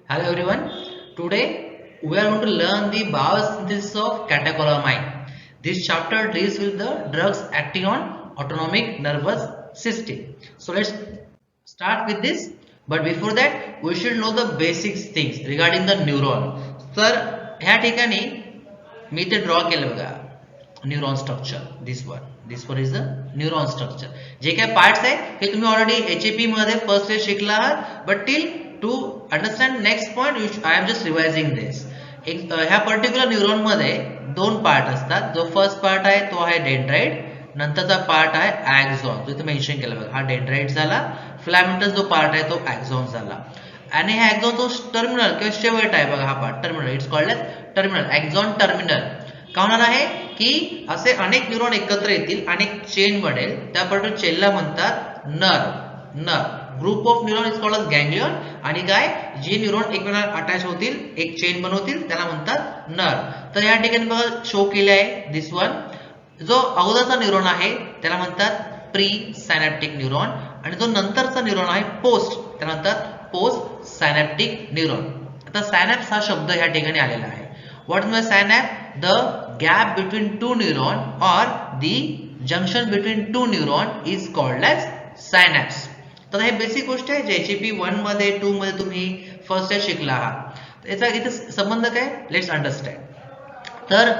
Hello everyone. Today we are going to learn the biosynthesis of catecholamine. This chapter deals with the drugs acting on autonomic nervous system. So let's start with this. But before that, we should know the basic things regarding the neuron. तर ह्या ठिकाणी मी ते draw केलं बघा neuron structure this one is the neuron structure जे काय parts आहे हे तुम्ही ऑलरेडी HAP मध्ये फर्स्ट इयर शिकला आहात but till to understand next point I am just revising this ह्या पर्टिक्युलर न्यूरॉन मध्ये दोन पार्ट असतात जो फर्स्ट पार्ट आहे तो आहे डेंड्राइट नंतरचा पार्ट आहे ॲक्झॉन जो इथे मेन्शन केला बघा हा डेंड्राइट झाला फिलामेंटस जो पार्ट आहे तो ॲक्झॉन झाला आणि हा ॲक्झॉन जो टर्मिनल किंवा शेवट आहे बघा हा part terminal it's called as terminal axon terminal का होणार आहे की असे अनेक न्यूरॉन एकत्र येतील अनेक चेन बनेल त्या पर्टिक्युलर चेनला म्हणतात nerve group of neuron is called as ganglion आणि काय जे न्यूरॉन एकमेकांना अटॅच होतील एक चेन बनवतील त्याला म्हणतात नर्व तर या ठिकाणी बघा शो केले आहे दिस वन जो अगोदरचा न्यूरॉन आहे त्याला म्हणतात प्री सायनॅप्टिक न्यूरॉन आणि जो नंतरचा न्यूरॉन आहे पोस्ट त्याला म्हणतात पोस्ट सायनॅप्टिक न्यूरॉन आता सायनॅप्स हा शब्द या ठिकाणी आलेला आहे what is synapse the gap between two neuron or the junction between two neuron is called as synapse. तर हे बेसिक गोष्ट आहे जे HAP 1 मध्ये 2 मध्ये तुम्ही फर्स्ट इयर शिकला आहात याचा इथे संबंध काय लेट्स अंडरस्टँड तर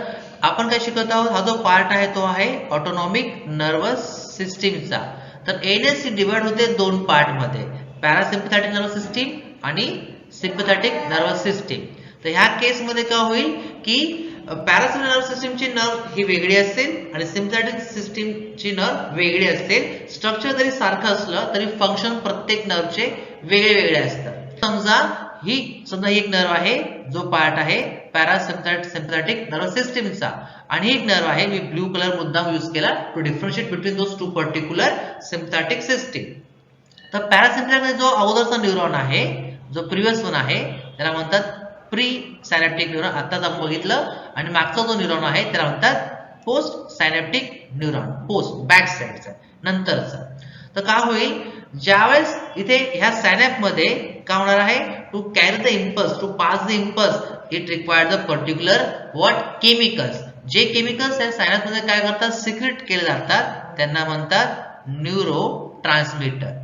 आपण काय शिकत आहोत हा जो पार्ट आहे तो आहे ऑटोनॉमिक नर्वस सिस्टीमचा तर NSC डिवाइड होते दोन पार्ट मध्ये पॅरासिम्पॅथेटिक नर्वस सिस्टीम आणि सिम्पॅथेटिक नर्वस सिस्टीम तर ह्या केस मध्ये काय होईल की पॅरासिम्पॅथेटिक नर्वस सिस्टीमची नर्व ही वेगळी असेल आणि सिम्पॅथेटिक सिस्टीमची नर्व वेगळी असेल स्ट्रक्चर जरी सारखं असलं तरी फंक्शन प्रत्येक नर्वचे वेगळे वेगळे असतात समजा ही एक नर्व आहे जो पार्ट आहे पॅरासिम्पॅथेटिक नर्वस सिस्टीमचा आणि एक नर्व आहे मी ब्लू कलर मुद्दाम यूज केला to differentiate between those two particular sympathetic system तर पॅरासिम्पॅथेटिक जो अगोदरचा न्यूरॉन आहे जो प्रिव्हियस वन आहे त्याला म्हणतात प्री सायनॅप्टिक न्यूरॉन आताच आपण बघितलं आणि मागचा जो न्यूरॉन आहे त्याला म्हणतात post synaptic neuron post back साइडचा नंतरचा तर काय होईल ज्यावेळेस इथे ह्या सायनॅप मध्ये काय होणार आहे to carry the impulse to pass the impulse it required the particular what chemicals जे केमिकल्स या सायनॅप मध्ये काय करतात सिक्रेट केले जातात त्यांना म्हणतात neuro transmitter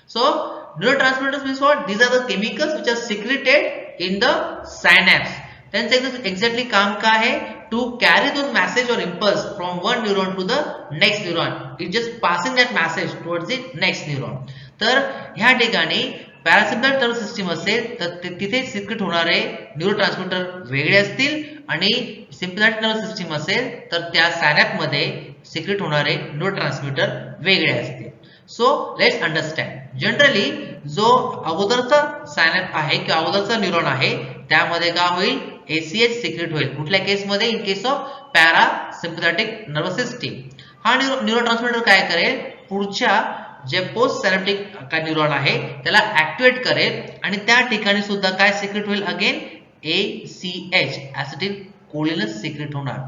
So neurotransmitters means what? These are the chemicals which are secreted in the synapse. त्यांचं एक्झॅक्टली काम काय आहे to carry those message or impulse from one neuron to the next neuron it just passing that message towards the next neuron तर ह्या ठिकाणी parasympathetic nervous system असेल तर तिथे सिक्रेट होणारे न्यूरोट्रान्समीटर वेगळे असतील आणि सिम्पॅथेटिक नर्वस सिस्टीम असेल तर त्या सायनॅप मध्ये सिक्रेट होणारे न्यूरोट्रान्समीटर वेगळे असतील सो लेट्स अंडरस्टँड जनरली जो अगोदरचा सायनॅप आहे किंवा अगोदरचा न्यूरॉन आहे त्यामध्ये काय होईल ACH सिक्रेट होईल कुठल्या केसमध्ये in case of parasympathetic nervous system हा न्यूरोट्रान्समीटर काय करेल पुढच्या जे पोस्ट सायनॅप्टिक का न्यूरॉन आहे त्याला ऍक्टिव्हेट करेल आणि त्या ठिकाणी सुद्धा काय सिक्रेट होईल अगेन ACH ऍसिटिल कोलिनस सिक्रेट होणार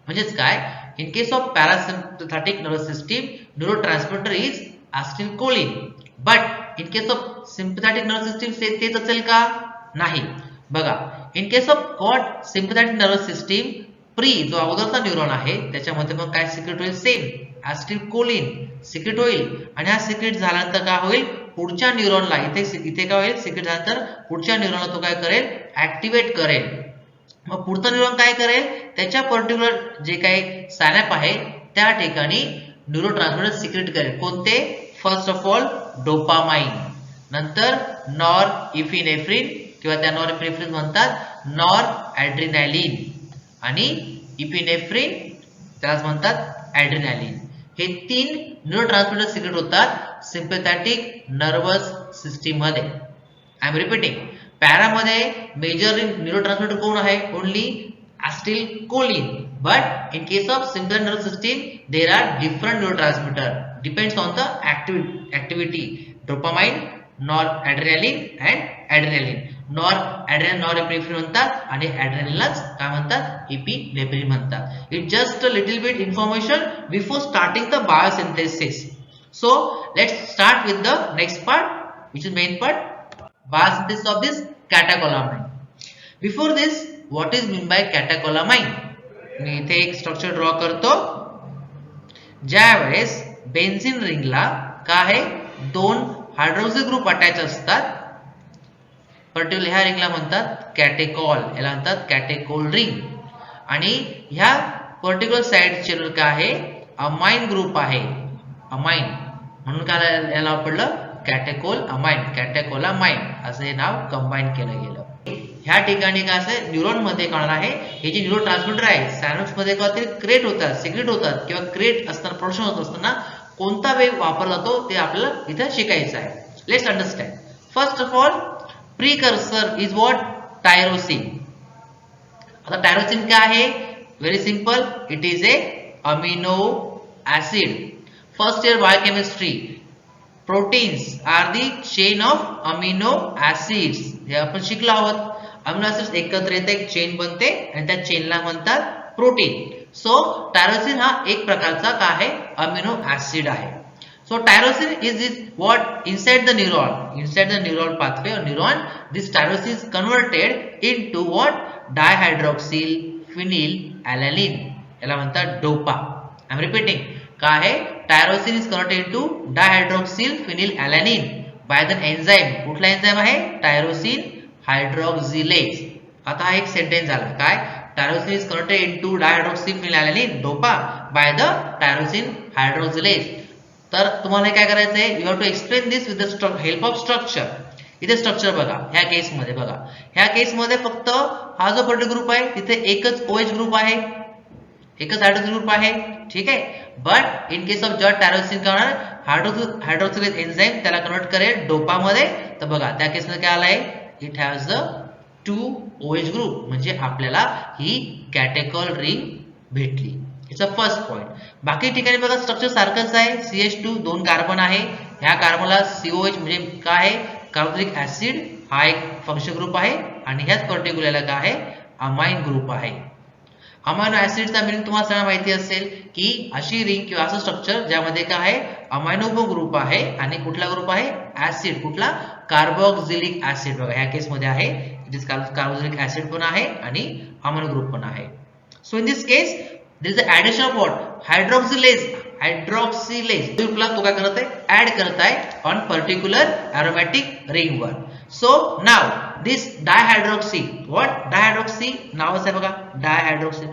म्हणजेच काय in case of parasympathetic nervous system neurotransmitter is acetylcholine but in case of sympathetic nervous system तेच असेल का नाही बघा in case of what sympathetic nervous system pre जो अगोदरचा न्यूरॉन आहे त्याच्यामध्ये मग काय सिक्रेट होईल सेम ऍसिटिलकोलिन सिक्रेट होईल आणि हा सिक्रेट झाल्यानंतर काय होईल पुढच्या न्यूरॉनला इथे काय होईल सिक्रेट झाल्यानंतर पुढच्या न्यूरॉनला तो काय करेल ऍक्टिव्हेट करेल मग पुढचा न्यूरॉन काय करेल त्याच्या पर्टिक्युलर जे काही सायनॅप आहे त्या ठिकाणी न्यूरोट्रान्समीटर सिक्रेट करेल कोणते फर्स्ट ऑफ ऑल डोपामाइन नंतर नॉर इपिनेफ्रिन किंवा त्या नॉर इपिनेफ्रिन म्हणतात नॉर ॲड्रिनॅलिन आणि इपिनेफ्रिन त्यालाच म्हणतात ॲड्रिनॅलिन हे तीन न्यूरोट्रान्समीटर सिक्रेट होतात सिम्पॅथेटिक नर्वस सिस्टीम मध्ये आय एम रिपीटिंग पॅरामध्ये मेजर न्यूरोट्रान्समीटर कोण आहे only acetylcholine but in case of sympathetic nervous system there are different neurotransmitter depends on the activity dopamine noradrenaline and adrenaline noradrenaline norepinephrine म्हणतात आणि adrenalineलाच काय म्हणतात epinephrine म्हणतात it just a little bit information before starting the biosynthesis so let's start with the next part which is main part biosynthesis of this catecholamine. Before this, what is mean by catecholamine? मी इथे एक structure draw करतो. ज्या वेळेस benzene रिंगला काय आहे, दोन hydroxyl group attach असतात. Particular ह्या रिंगला म्हणतात कॅटेकॉल, याला म्हणतात कॅटेकोल रिंग. आणि ह्या पर्टिक्युलर साइड चेनल काय आहे, अमाइन ग्रुप आहे. अमाइन म्हणून काय याला पडलं कॅटेकोल अमाइन, कॅटेकोलामाइन असं हे नाव कंबाईन केलं गेलं. ह्या ठिकाणी काय असं न्यूरॉन मध्ये कळणार आहे, हे जे न्यूरो ट्रान्समीटर आहे सायनॅप्स मध्ये का तरी क्रिएट होतात, सिक्रेट होतात किंवा क्रिएट असताना प्रोडक्शन होत असताना कोणता वेग वापरला जातो ते आपल्याला इथे शिकायचं आहे. Let's understand. First of all precursor is what, tyrosine. आता टायरोसिन काय आहे, very simple, it is a amino acid. First year biochemistry, proteins are the chain of amino acids. हे आपण शिकलो आहोत. अमिनो ऍसिड्स एकत्र येते, एक चेन बनते आणि त्या चेनला म्हणतात प्रोटीन. सो टायरोसिन हा एक प्रकारचा काय आहे, अमिनो ऍसिड आहे. So tyrosine is what inside the neuron pathway or neuron, this tyrosine is converted into what, dihydroxyl phenylalanine, याला म्हणतात डोपा. I am repeating, काय आहे, tyrosine is converted into dihydroxyl phenylalanine by the enzyme. कुठला enzyme आहे, tyrosine हायड्रॉक्सिलेज. आता हा एक sentence झाला, काय, tyrosine is converted into dihydroxyl phenylalanine DOPA by the tyrosine hydroxylase. तर तुम्हाला काय करायचं आहे, you have to explain this with the help of structure. इथे स्ट्रक्चर बघा, ह्या केस मध्ये बघा, ह्या केस मध्ये फक्त हा जो पर्टिक्युलर ग्रुप आहे तिथे एकच OH ग्रुप आहे, एकच हायड्रोक्सिल ग्रुप आहे, ठीक आहे. बट इन केस ऑफ जर टायरोसिन काय होणार, हायड्रोक्सिलेज एन्झाइम त्याला कन्वर्ट करेल डोपा मध्ये. तर बघा त्या केस मध्ये काय आलाय, it has the 2 OH group, म्हणजे आपल्याला ही कॅटेकॉल रिंग भेटली. It's a first point. बाकी ठिकाणी बघा स्ट्रक्चर सारखंच आहे, CH2 2 कार्बन आहे, ह्या कार्बनला COH म्हणजे काय आहे, कार्बोनिक ऍसिड हा एक फंक्शन ग्रुप आहे आणि ह्याच पर्टिक्युलरला काय आहे, अमाइन ग्रुप आहे. अमाइनो ऍसिडचा मीनिंग तुम्हाला सगळ्यांना माहिती असेल की अशी रिंग किंवा असं स्ट्रक्चर ज्यामध्ये काय आहे, अमाइनो ग्रुप आहे आणि कुठला ग्रुप आहे, ऍसिड, कुठला, कार्बोक्सिलिक ऍसिड. बघा ह्या केस मध्ये आहे, इट इज कार्बोक्सिलिक ऍसिड पण आहे आणि अमाइनो ग्रुप पण आहे. So in this case there is the addition of what, hydroxylase ग्रुपला तो काय करत आहे, ऍड करत आहे ऑन पर्टिक्युलर aromatic ring वर. सो नाव दिस डायहायड्रॉक्सी, व्हॉट, डायहायड्रॉक्सी नावच आहे बघा, डायहायड्रॉक्सी.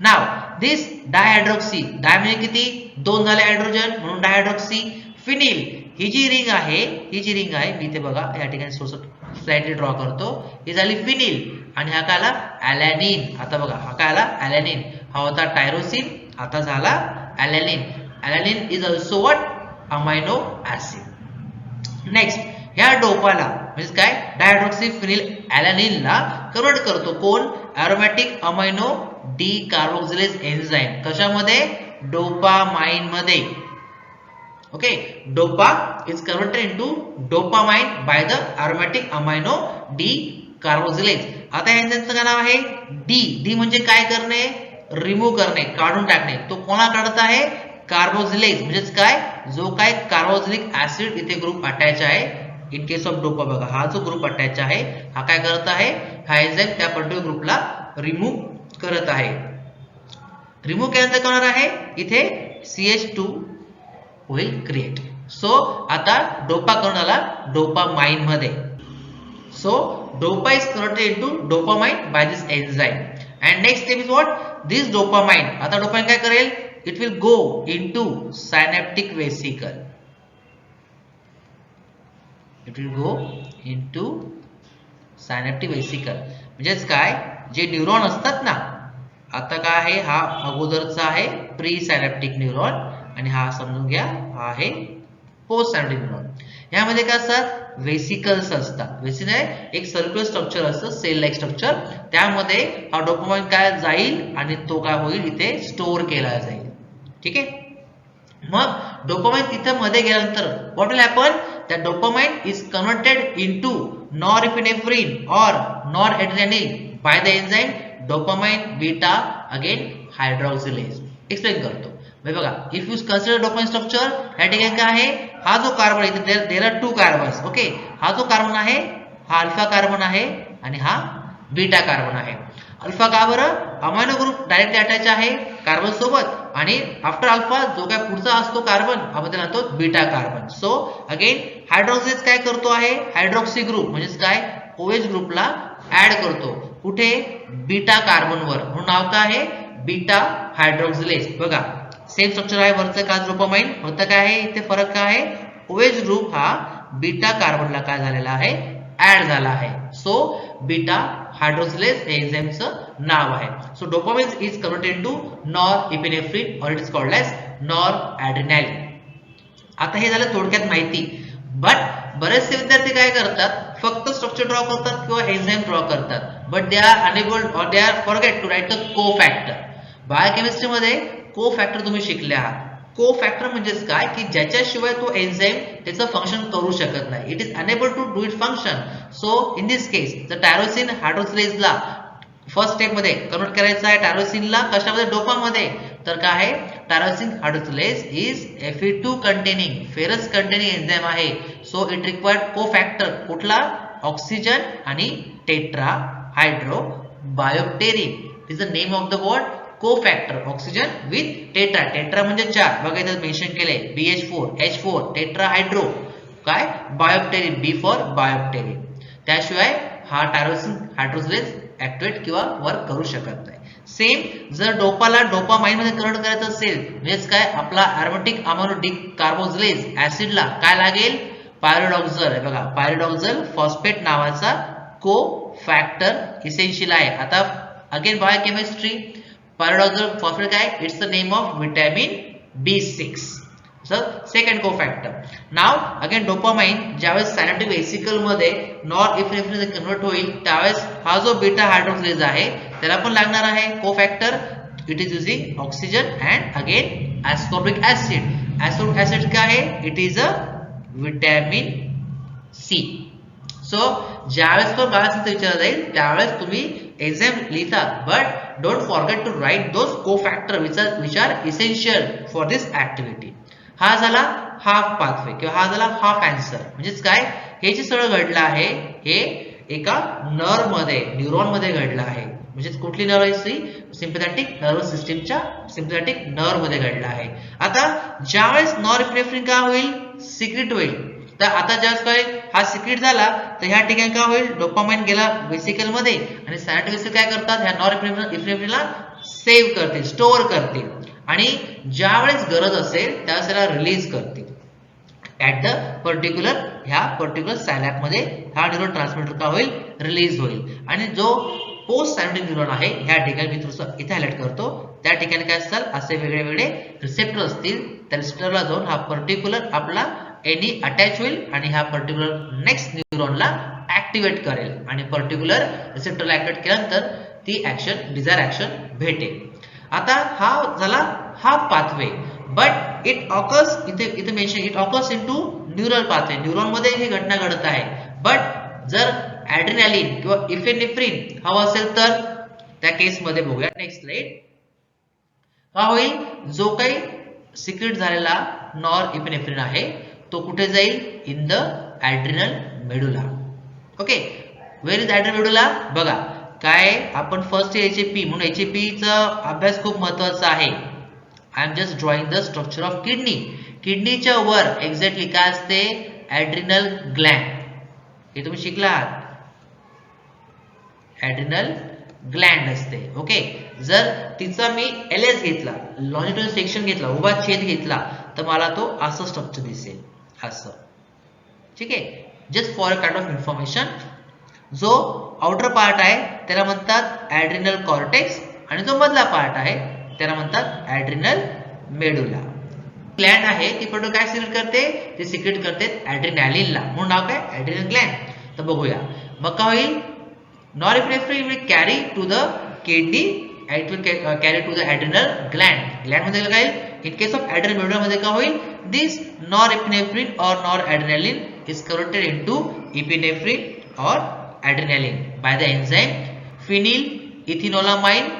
नाव दिस डायहायड्रॉक्सी, डाय म्हणजे किती, 2 झाले हायड्रोजन म्हणून डायहायड्रॉक्सी. फिनिल ही जी रिंग आहे, मी इथे बघा या ठिकाणी स्लाइडली ड्रॉ करतो, ही झाली फिनिल आणि हा काय आला, ॲलॅनिन. आता बघा हा काय आला, ॲलॅनिन. हा होता टायरोसिन, आता झाला alanine. Alanine is also what, amino acid. Next, ह्या डोपाला म्हणजे काय, डायहायड्रॉक्सी फिनिल ॲलॅनिनला कन्वर्ट करतो कोण, aromatic amino D carboxylase enzyme. कशामध्ये, डोपामाइन मध्ये. Okay, dopa is converted into dopamine by the aromatic amino D carboxylase. आता या एन्झाइमचं काय नाव आहे, डी म्हणजे काय करणे, रिमूव्ह करणे, काढून टाकणे. तो कोणा काढत आहे, कार्बोक्सिलेज म्हणजेच काय, जो काय कार्बोक्सिलिक ऍसिड इथे ग्रुप अटॅच आहे. इन केस ऑफ डोपा बघा हा जो ग्रुप अटॅच आहे हा काय करत आहे, हा एन्झाइम त्या पर्टिक्युलर ग्रुपला रिमूव्ह करत आहे. रिमूव्ह केल्यानंतर काय होणार आहे, इथे CH2 होईल क्रिएट. सो आता डोपा करून आला डोपामाइन मध्ये. So dopa is converted into dopamine by this enzyme. And next step is what, this dopamine. आता डोपामाइन काय करेल, it will go into synaptic vesicle. It will go into synaptic vesicle म्हणजेच काय, जे neuron असतात ना, आता काय आहे, हा अगोदरचा आहे प्री सायनॅप्टिक न्यूरॉन आणि हा समजून घ्या हा आहे पोस्ट सायनॅप्टिक न्यूरॉन. यामध्ये काय असतात, वेसिकल्स असतात. वेसिकल एक सर्क्युलर स्ट्रक्चर असतं, सेल लाईक स्ट्रक्चर. त्यामध्ये हा डोपामाइन काय जाईल आणि तो काय होईल, इथे स्टोअर केला जाईल. ठीक आहे. मग डोपामाइन तिथे मध्ये गेल्यानंतर what will happen, that dopamine is converted into norepinephrine or noradrenaline by the enzyme dopamine beta again hydroxylase. Explain करतो. बघा, if you consider dopamine structure, या ठिकाणी काय आहे, हा जो कार्बन इथे देर आर 2 कार्बन्स. ओके, हा जो कार्बन आहे हा अल्फा कार्बन आहे आणि हा बीटा कार्बन आहे. अल्फा का बरं? अमायनो ग्रुप डायरेक्टली अटॅच आहे कार्बन सोबत आणि आफ्टर अल्फा जो काय पुढचा असतो कार्बन आपण त्याला म्हणतो बीटा कार्बन. सो अगेन हायड्रोक्सिज काय करतो आहे, हायड्रोक्सी ग्रुप म्हणजेच काय OH ग्रुपला ऍड करतो कुठे, बीटा कार्बन वर, म्हणून नाव काय आहे बीटा हायड्रोक्सिलेज. बघा सेम स्ट्रक्चर आहे वरचं का डोपामाइन, फक्त काय आहे इथे फरक काय आहे, OH ग्रुप हा बीटा कार्बनला काय झालेला आहे, ऍड झाला आहे. सो बीटा हायड्रोक्सिलेज हे एन्झाइमचं नाव आहे. So dopamine is converted into norepinephrine और it is called as noradrenaline. आता हे झालं थोडक्यात माहिती. बट बरेचसे विद्यार्थी काय करतात, फक्त स्ट्रक्चर ड्रॉ करतात किंवा एन्झाइम ड्रॉ करतात, बट दे आर अनेबल और they are forget to write the cofactor. Biochemistry मध्ये कोफॅक्टर तुम्ही शिकले आहात. कोफॅक्टर म्हणजेच काय की ज्याच्याशिवाय तो एन्झाइम त्याचं फंक्शन करू शकत नाही. It is unable to do it function. So in this case the tyrosine हायड्रोक्सिलेजला फर्स्ट स्टेप मध्ये कन्वर्ट करायचं आहे टायरोसिनला कशामध्ये, डोपामध्ये. तर काय आहे tyrosine hydroxylase is Fe2 containing ferrous containing enzyme आहे. सो इट रिक्वायर्ड कोफॅक्टर कुठला, ऑक्सिजन आणि tetrahydrobiopterin. Is the name of the word cofactor. Oxygen with tetra, tetra म्हणजे 4, बघा इथं मेन्शन केलंय BH4 H4 टेट्रा हायड्रो काय बायोप्टेरिन, B for बायोप्टेरिन. त्याशिवाय हा टायरोसिन हायड्रोक्सिलेज ऍक्टिव्हेट किंवा वर्क करू शकत नाही. सेम जर डोपाला डोपामाइन मध्ये कन्वर्ट करायचं असेल म्हणजेच काय आपला अरोमॅटिक अमायनो डिकार्बोक्सिलेज ऍसिडला काय लागेल, पायरिडॉक्झल. बघा पायरिडॉक्झल फॉस्फेट नावाचा कोफॅक्टर इसेन्शियल आहे. आता अगेन बायोकेमिस्ट्री, पायरिडॉक्झल फॉस्फेट काय, it's the name of vitamin B6. Second cofactor. नाव अगेन डोपामाइन ज्यावेळेस सायनॅप्टिक वेसिकल मध्ये नॉरएपिनेफ्रिन कन्वर्ट होईल त्यावेळेस हा जो बीटा हायड्रोक्सिलेज आहे त्याला पण लागणार आहे cofactor. It is using oxygen and again ascorbic acid. Ascorbic acid काय आहे, it is a vitamin C. So ज्यावेळेस पण बायोकेमिस्ट्री विचारला जाईल त्यावेळेस तुम्ही एन्झाइम लिहिता, but don't forget to write those cofactor which are essential for this activity. हा झाला हाफ पाथवे किंवा हा झाला हाफ आन्सर. म्हणजेच काय, हे जे सगळं घडलं आहे हे एका नर्व मध्ये, न्यूरॉन मध्ये घडलं आहे. म्हणजेच कुठली नर्व आहे, सिम्पॅथेटिक नर्वस सिस्टीमच्या सिम्पॅथेटिक नर्व मध्ये घडलं आहे. आता ज्यावेळेस नॉरएपिनेफ्रिन काय होईल, सिक्रेट होईल. तर आता ज्यावेळेस काय हा सिक्रेट झाला तर ह्या ठिकाणी काय होईल, डोपामाइन गेला वेसिकल मध्ये आणि सायनॅप्टिक वेसिकल काय करतात, ह्या नॉरएपिनेफ्रिनला सेव्ह करतील, स्टोअर करतील आणि ज्यावेळेस गरज असेल त्यावेळेस त्याला रिलीज करतील ऍट द पर्टिक्युलर, ह्या पर्टिक्युलर सायनॅप मध्ये हा न्यूरो ट्रान्समीटर का होईल, रिलीज होईल. आणि जो पोस्ट सायनॅप्टिक न्यूरॉन आहे ह्या ठिकाणी मी थोडंसं इथे हायलाइट करतो, त्या ठिकाणी काय असतात असे वेगळे वेगळे रिसेप्टर असतील. त्या रिसेप्टरला जाऊन हा पर्टिक्युलर आपला एनी अटॅच होईल आणि ह्या पर्टिक्युलर नेक्स्ट न्यूरॉनला ऍक्टिव्हेट करेल आणि पर्टिक्युलर रिसेप्टरला ऍक्टिव्हेट केल्यानंतर ती ऍक्शन डिझायर ऍक्शन भेटेल. आता हा झाला half pathway, but it occurs इथे mention it occurs into neural pathway. Neuron मध्ये ही घटना घडत आहे. बट जर ऍड्रेनालिन किंवा इफेनेफ्रिन हवा असेल तर त्या केस मध्ये बघूया नेक्स्ट स्लाइड. का होईल, जो काही सिक्रेट झालेला नॉरएपिनेफ्रिन आहे तो कुठे जाईल, in the adrenal medulla. Okay, where is adrenal medulla, बघा काय आपण फर्स्ट HAP म्हणून HAP चा अभ्यास खूप महत्वाचा आहे. I am just drawing the structure of kidney. किडनीच्या वर एक्झॅक्टली काय असते, ऍड्रिनल ग्लॅन्ड. हे तुम्ही शिकला आहात, ऍड्रिनल ग्लॅन्ड असते. ओके, जर तिचा मी LS घेतला, लॉन्जिट्युडनल सेक्शन घेतला, उभा छेद घेतला तर मला तो असं स्ट्रक्चर दिसेल, असं. ठीक आहे, just for a kind of information. जो आउटर पार्ट आहे त्याला म्हणतात ऍड्रिनल कॉर्टेक्स आणि जो मधला पार्ट आहे त्याला म्हणतात ऍड्रिनल मेडुला. ग्लॅन्ड आहे ती पण काय सिक्रेट करते, ते सिक्रेट करते ऍड्रिनालिनला, म्हणून नाव काय ऍड्रिनल ग्लॅन्ड. तर बघूया मग काय होईल, norepinephrine will carry to the kidney, it will carry to the adrenal gland. Gland मध्ये काय होईल, in case of adrenal medulla मध्ये काय होईल, दिस नॉरएपिनेफ्रिन और noradrenaline is converted into epinephrine और adrenaline by the enzyme phenylethanolamine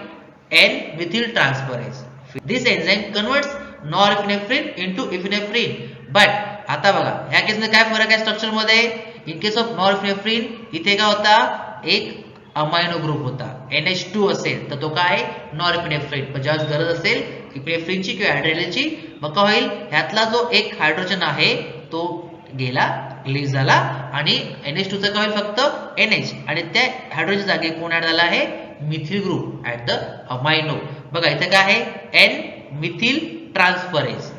N-methyl transferase. This enzyme converts norepinephrine into epinephrine, but आता बघा ह्या केसमध्ये काय फरक आहे स्ट्रक्चर मध्ये. इन केस ऑफ नॉरफिनेफ्रिन इथे काय होता, एक अमायनो ग्रुप होता. NH2 असेल तर तो काय नॉरफिनेफ्रिन. पण ज्यावेळेस गरज असेल इपिनेफ्रिनची किंवा ॲड्रेनलिनची, मग काय होईल, ह्यातला जो एक हायड्रोजन आहे तो गेला, रिलीज झाला आणि NH2 चा काय होईल फक्त NH, आणि त्या हायड्रोजन जागी कोण ऍड झाला आहे, methyl group at the amino. बघा इथे काय आहे, N मिथिल ट्रान्सफरेज.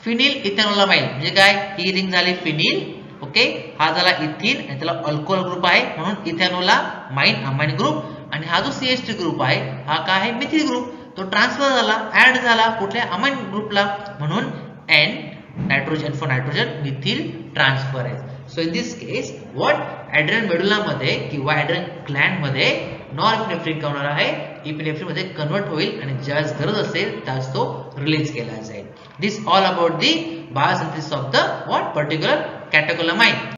फिनिल इथेनोलामाइन म्हणजे काय, ही रिंग झाली फिनिल, ओके, हा झाला इथिन आणि त्याला अल्कोहोल ग्रुप आहे म्हणून इथेनोलामाइन अमाइन ग्रुप. आणि हा जो CH3 ग्रुप आहे हा काय आहे, मिथिल ग्रुप. तो ट्रान्सफर झाला, ऍड झाला कुठल्या अमाइन ग्रुपला, म्हणून N nitrogen for nitrogen methyl transferase. So in this case what, adrenal medulla मध्ये किंवा ॲड्रेनल ग्लँड मध्ये नॉरएपिनेफ्रिन काय होणार आहे, इपिनेफ्रिन मध्ये कन्वर्ट होईल आणि ज्यावेळेस गरज असेल त्यावेळेस तो रिलीज केला जाईल. This all about the biosynthesis of the what particular कॅटेकोलामाइन.